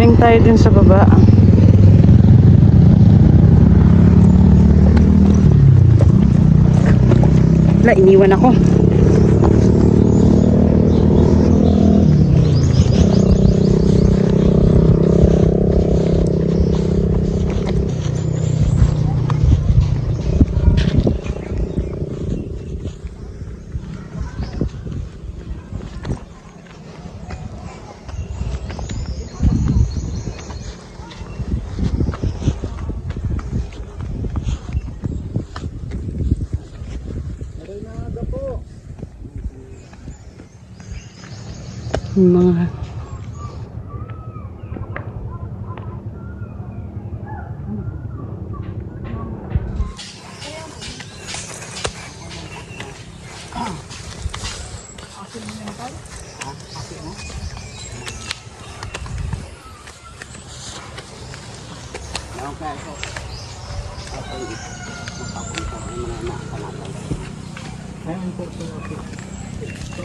Galing tayo dun sa baba. Wala, iniwan ako. Mga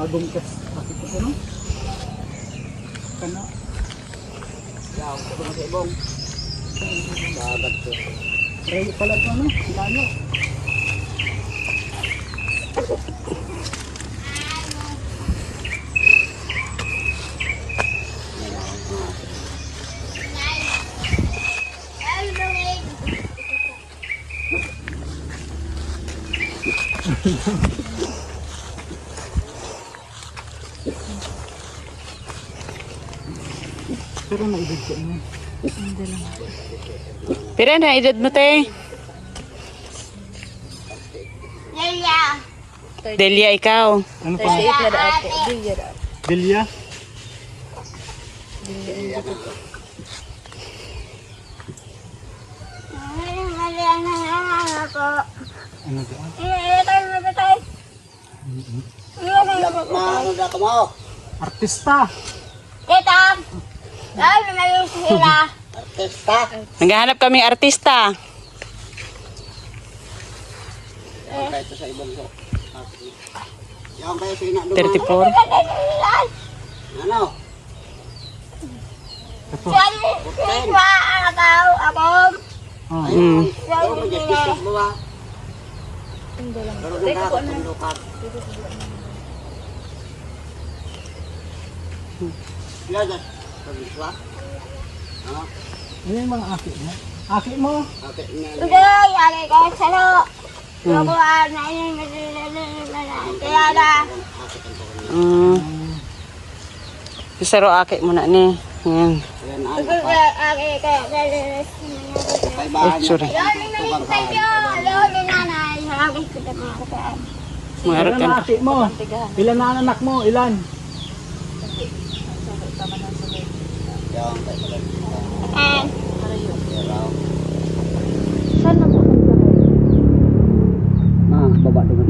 agong kas pati ko no kana yaw ko na sa ibong dagat ko rey pala to no lalo pero naibig ko na. Hindi lang. pero na edad mo, te? Delia. Delia, ikaw. Ano pa? Delia? Ano ba? Artista. Tita. Lalo na yung sila. Artista. Naghahanap kaming artista. Kahit sa ibang so. Yan kayo sa ina 34. Ano? Siswa ako. Mm. Ano yung mga aki mo? Aki mo? Hindi, yari ko salo. Lukuan na yun. Kaya na. Isaro aki mo na ni. Yan. Oh, sorry. Ilan ang aki mo? Ilan na anak mo? Ilan?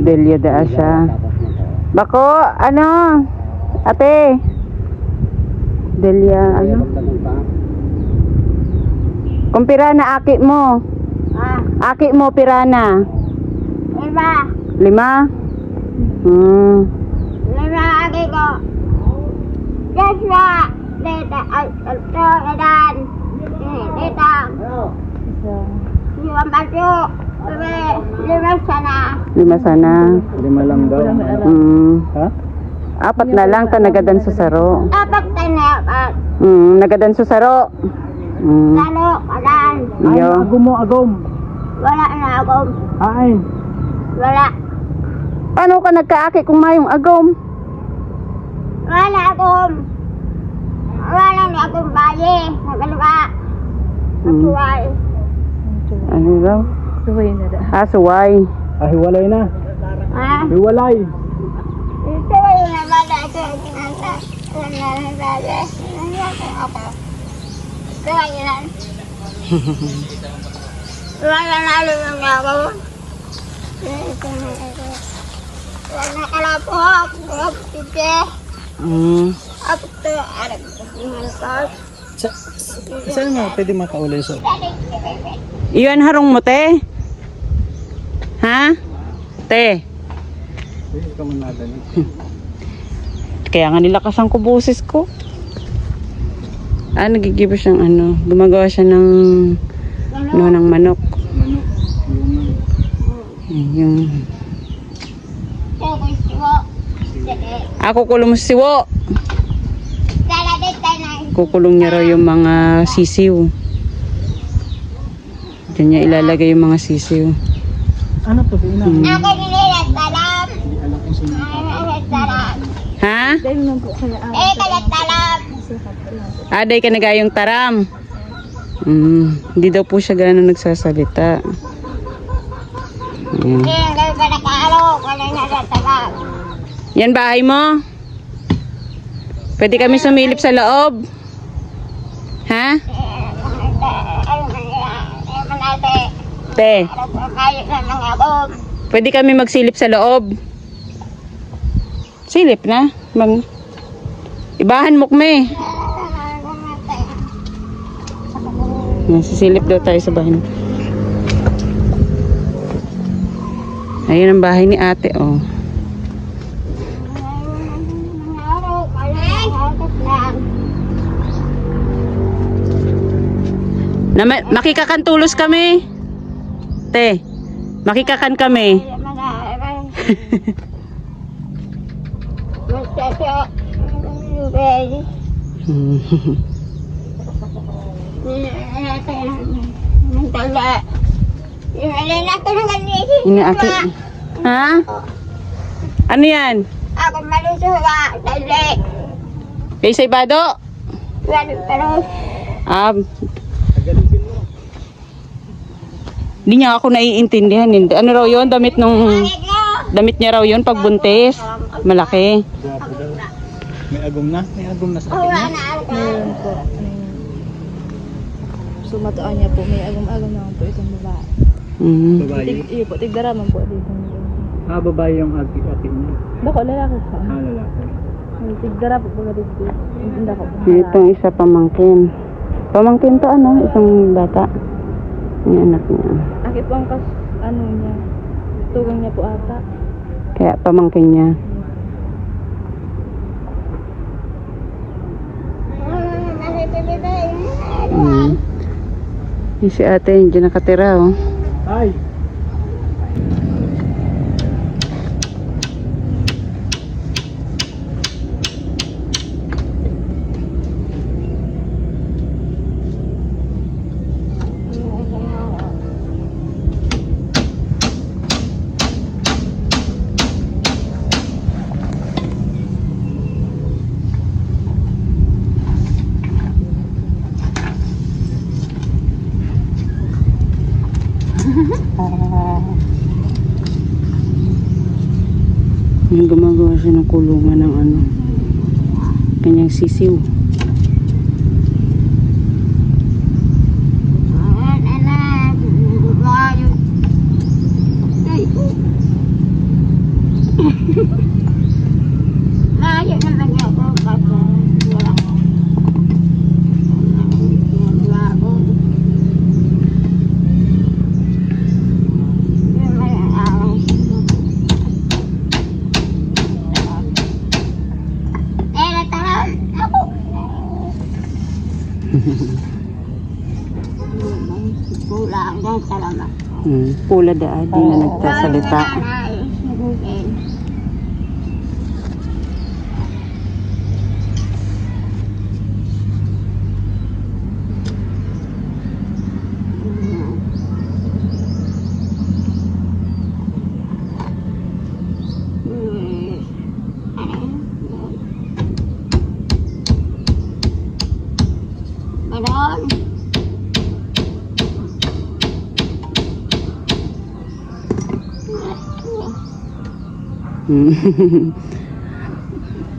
Delia da siya. Bako, ano? Ate. Delia, ano? Kung pirana aki mo. Aki mo pirana. 5. 5? 5 aki ko. Yes na. Dita. Ito. Edan. Dita. Iwan baju. 5 sana. 5 sana. 5 lang daw. Ha? 4 na lang ta nagadan sa saro. Apat na. Nagadan sa saro. Lalo. Kadan. Ay, Iyo. agom mo, agom. Wala na ako. Ay. Wala. Paano ka nagkaaki kung mayong agom? Wala ako. Wala na akong bayi. Nagaluka. Natuwal. Ano daw? Suway. Ah, hiwalay na. Ha? Hiwalay. Ito yung naman ako. Kinanta. Wala na bayi. Wala ako. Kaya yan. Wala na lumang ako. Wala na kalapok. Kapite. Ako ito. Arap. Malakot. Saan mo pwede makaulay sa? Iyon harong mo, te? Ha? Te? Hindi ka man nadali. Kaya nga nilakas ang kubusis ko. Nagigiba siyang ano. Gumagawa siya ng ng manok. Manok. Yung Kukusiwo. ako kulong mo si Siwo. Talagang tayo. Kukulong niya raw yung mga sisiw. Diyan niya ilalagay yung mga sisiw. Ano to? Di na. Ako nililat talam. Hindi alam kung sino. Nililat talam. Ha? Talat talam. Aday ka nagayong taram. Hindi daw po siya gano'n nagsasalita. Ayan. Hindi pa nakalo. Wala nililat talam. Yan bahay mo? Pwede kami sumilip sa loob? Ha? Te, pwede kami magsilip sa loob? Silip na? Ibahan mo kami. Sisilip daw tayo sa bahay. Ayun ang bahay ni ate, oh. Makikakantulos kami. Te, makikakan kami. Inaaki. Ha? Ano yan? Ako malusuwa, dali. Kay Saybado? Pero Hindi niya ako naiintindihan. Ano raw yun? Damit niya raw yun pag buntis. Malaki. Grabe daw. May agong na? May agong na sa akin. Meron po. Sumatoan niya po. May agam-agam naman po itong babae. Babae. Iyo po, tigdaraman po dito. Babae yung atin niya. Bako, lalaki po. Lalaki. May tigdara po ba dito? Hindi ako po. Itong isa pamangkin. Pamangkin to ano? Isang bata. Yung anak niya. Akit po ang niya. Tugang niya po ata. Kaya pamangkin niya. Yung si ate, hindi nakatira, oh. Ay! Yung gumagawa siya ng kulungan ng ano, kanyang sisiw. Layo naman niya ako kasi wala ko. Wala ko. Pulang dan salamat. Pula da, di na nagsasalita. Madon.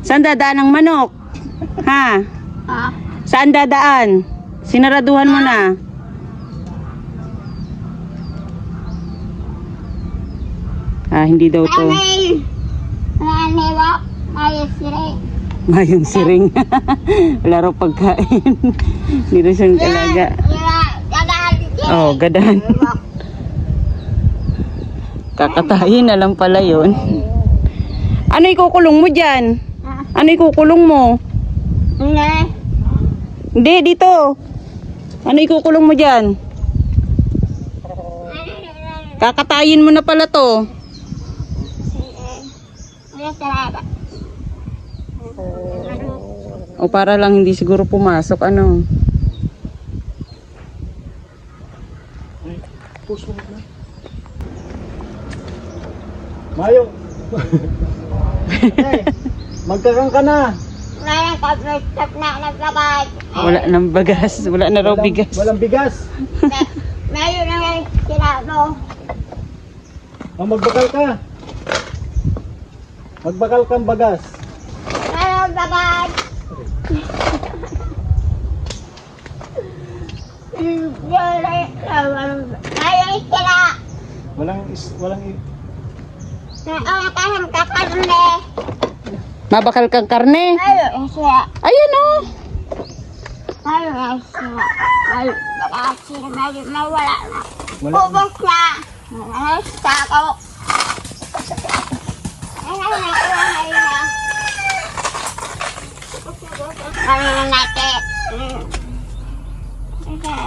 Saan dadaan ang manok? Ha? Ah, Saan dadaan? Sinaraduhan mo na. Hindi daw to. Naniwa. Ayos sire. Mayong siring. Wala raw pagkain. Hindi rin siyang talaga. Oh, gadahan. Kakatahin na lang pala yun. Ano ikukulong mo dyan? Ano ikukulong mo? Nga. Hindi, dito. Ano ikukulong mo dyan? Kakatayin mo na pala to. O para lang hindi siguro pumasok, ano. Push mo na. Mayo. Hey, magkaroon ka na. Ngayon, kapag na naglabas. Wala nang bagas. Wala na raw bigas. Walang bigas. Ngayon na ngayon sila mo. O, magbakal ka. Magbakal kang bagas. Ngayon, babad. Ngayon sila. Walang Ngayon kahang kakarne. Mabakal kang karne. Ngayon sila. Ayan o. Ngayon sila. Ngayon baka sila ngayon mawala na. Wala. Ubos na. Ngayon sa ako. Ngayon na. Ngayon natin.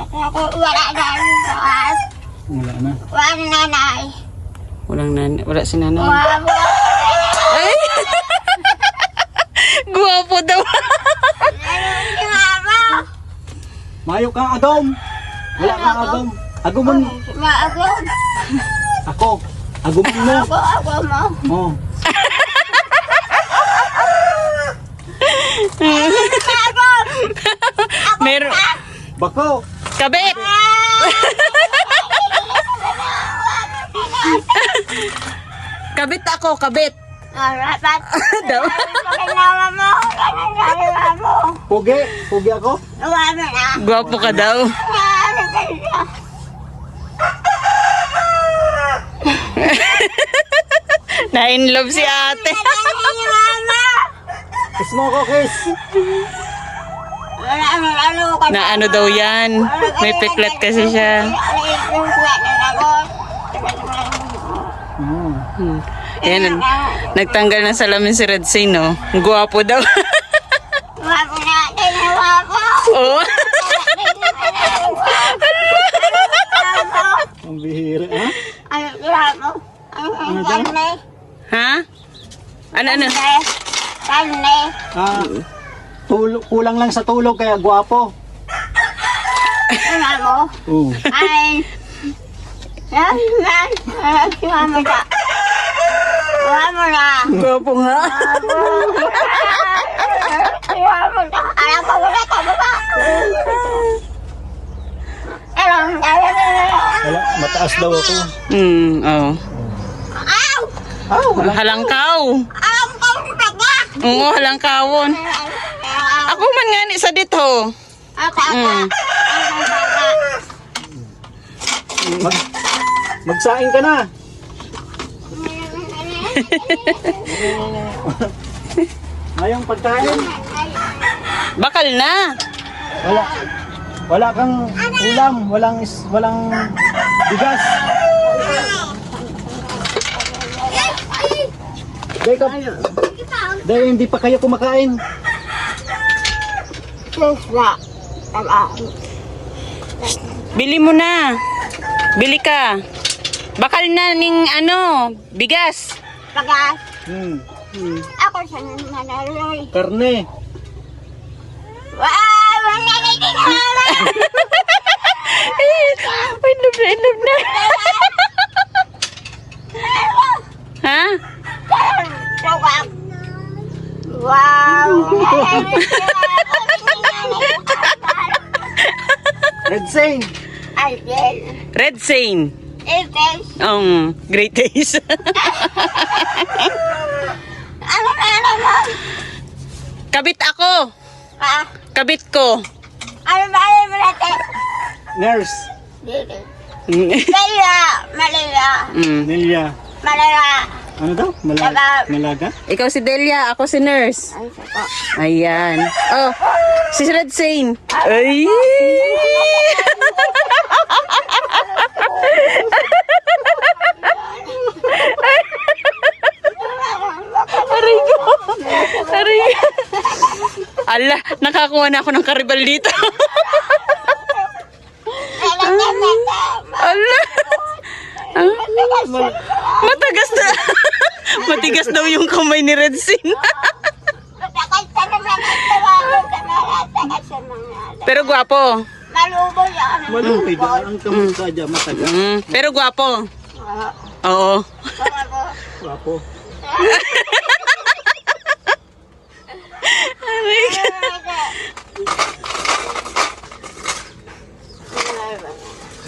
Ako wala na ang bakas. Wala na. Wala nanay. Wala si nanay. Wala. Ay! Guwapo daw. Ngayon si mama. Mayo kang agom. Wala kang agom. Agumon. Maagod. Ako. Agumon mo. Ako mo. Oh. Meron. Bako. Kabit! Kabit ako, kabit. Dapat. Daw. Pagkinawa mo. Pagkinawa mo. Pugi. Pugi ako. Wala na. Guwapo ka daw. Na-in love si ate. Kiss mo ako, kiss. Na ano daw yan. May peklat kasi siya. Hmm. Ayan, nagtanggal ng salamin si Red Zane, no? Guwapo daw. Oo. Ang bihira, ha? Ha? Ano? Ah, kulang lang sa tulog kaya gwapo. Oo. Guwapo nga. Wala, mataas daw ako. Oo. Wala. Halangkaw. Oo, halangkawon. Ako man nga ni sa dito. Magsaing ka na. Ngayong pagkain. Bakal na. Wala kang ulam, walang bigas. Dahil hindi pa kayo kumakain. Bili mo na. Bili ka. Bakal na ning ano, bigas. Ako siya nanaloy. Karne. Wow! Nanay din mama! Ay, love na. Ha? Wow! Red Zane. Alvin. Red Zane. Alvin. Great taste. Ano mo? Kabit ako. Kabit ko. Ano ba mo natin? Nurse. Malaya. Nelia. Ano daw? Malaga? Ikaw si Delia, ako si Nurse. Ayan. Oh, si Red Zane. Ay! Aray ko. Ala, nakakuha na ako ng karibal dito. Ala. Ah, matagas na. Matigas daw yung kamay ni Redsin. Pero gwapo. Malupit. Ang kamay sa dyan, matagal. Pero gwapo. Oo. Wapo.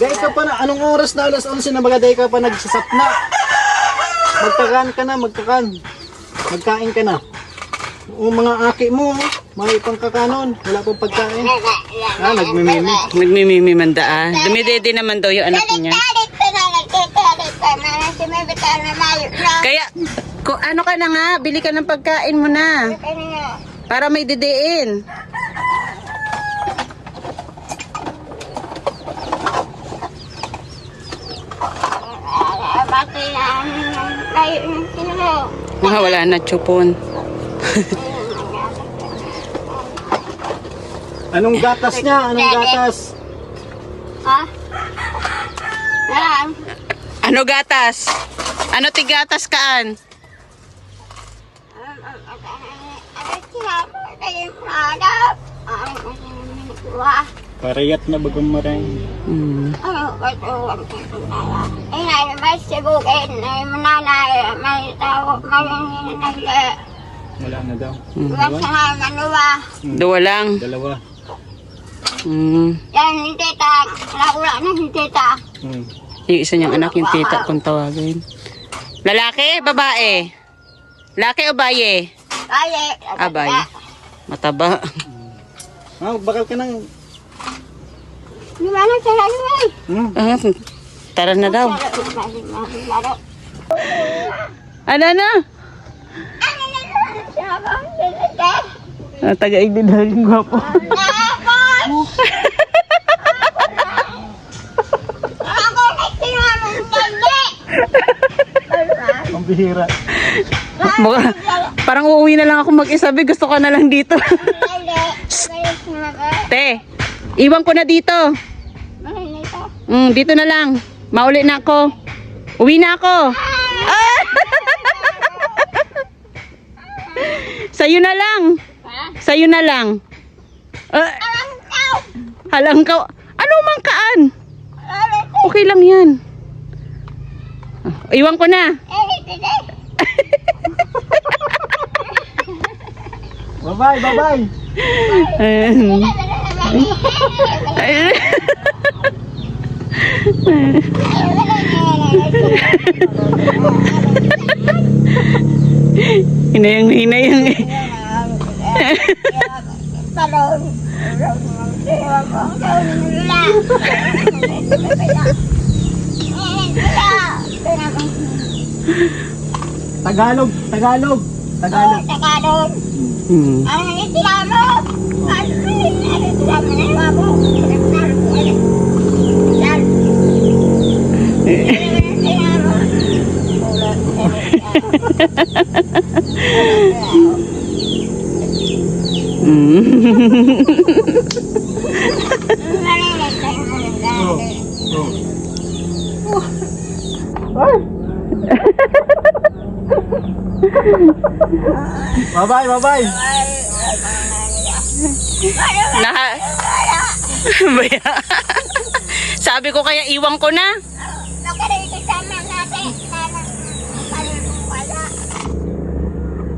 Dahil ka pa na, anong oras na alas 11 na baga dahil ka pa nagsasapna? Magkakan. Magkain ka na. O mga aki mo, may pangkakanon, wala pang pagkain. Nagmimimi. Nagmimimi mandaan. Dumidede naman daw yung anak niya. Kaya, kung ano ka na nga, bili ka ng pagkain mo na. Para may didiin. Wala na chupon. Anong gatas niya? Anong gatas? Ha? Yan. Ano gatas? Ano tigatas kaan? Pariyat na bagong maray. Wala na daw. Dua lang. Dalawa. Yan, yung tita. Wala na yung tita. Yung isa niyang anak, yung tita kung tawagin. Lalaki, babae? Laki o baye? Baye. Baye. Mataba. Bakal ka nang... Gimana caranya? Tara na daw. Ano na? Tagaig din dahil yung gwapo. Ang bihira. Parang uuwi na lang ako mag-isabi. Gusto ka na lang dito. Te, iwan ko na dito. Dito na lang. Mauli na ako. Uwi na ako. Sa'yo na lang. Sa'yo na lang. Halangkaw. Ano mangkaan? Okay lang yan. Iwan ko na. Bye-bye. Hinayang. Tagalog. Tagalog. Ano yung tilamo? Ano yung tilamo na Yan. Bye-bye. Baya. Sabi ko kaya iwan ko na.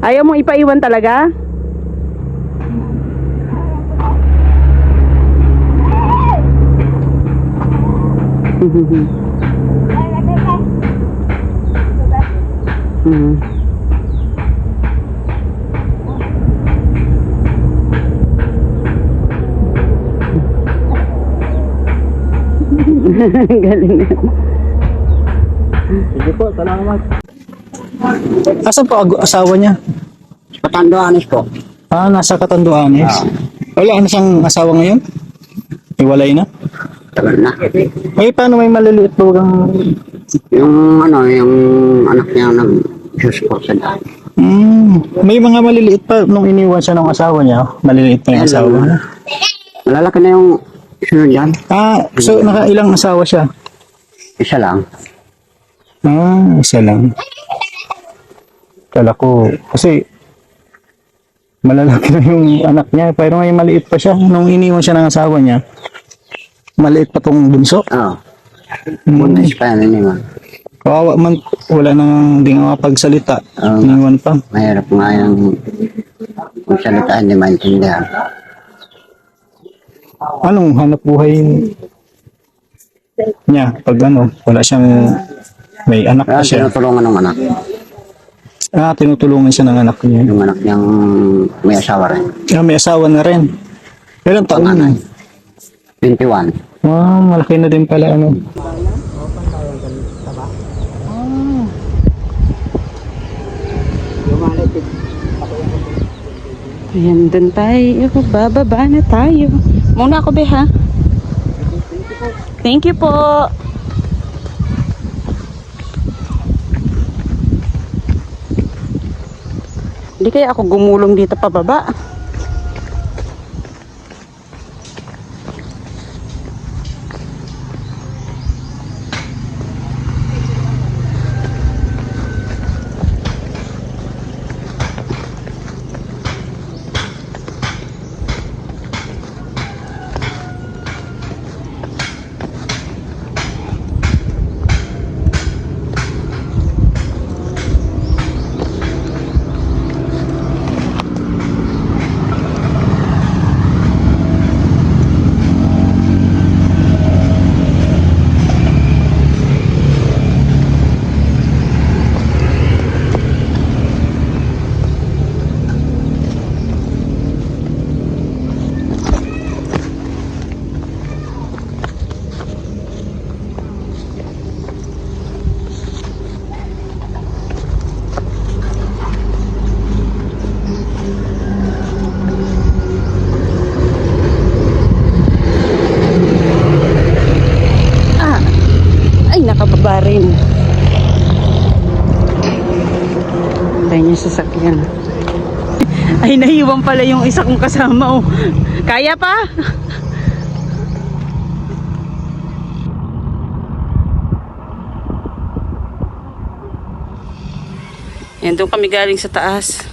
Ayaw mo ipaiwan talaga? Galing na. Sige po, salamat. Asan po asawa niya? Katanduanes po. Nasa Catanduanes. Wala na siyang asawa ngayon? Iwalay na? Tagal na. Paano may maliliit po kang... Yung anak niya nag-susport sa dahil. May mga maliliit pa nung iniwan siya ng asawa niya. Maliliit pa yung asawa niya. Malalaki na yung sunod yan. So nakailang asawa siya? Isa lang. Isa lang. Kala ko, kasi malalaki na yung anak niya, pero may maliit pa siya. Nung iniwan siya ng asawa niya, maliit pa tong bunso. Oo. Buntis pa yan naman. Kawawa man, wala nang hindi nga mapagsalita. Iniwan pa. Mahirap nga yung kung salita hindi maintindihan. Anong hanap buhay niya pag wala siyang may anak pa Kaya siya? tinutulungan ng anak. Tinutulungan siya ng anak niya. Yung anak niyang may asawa rin. May asawa na rin. Ilang taon na? 21. Malaki na din pala Ayan, dun tayo. Bababa na tayo. Muna ako, be, ha? Thank you po. Hindi kaya ako gumulong dito pababa. Nakababa rin. Tayo niya sasakyan. Ay, nahiwang pala yung isa kong kasama. Oh. Kaya pa? Yan, doon kami galing sa taas.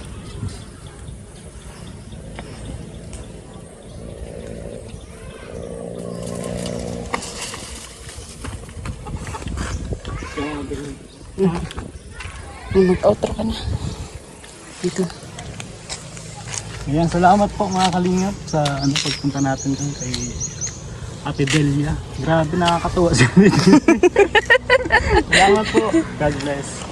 Mag-outro ka na. Dito. Ayan, salamat po mga kalingap sa pagpunta natin dun kay Ate Delia. Grabe, nakakatuwa siya. Salamat po. God bless.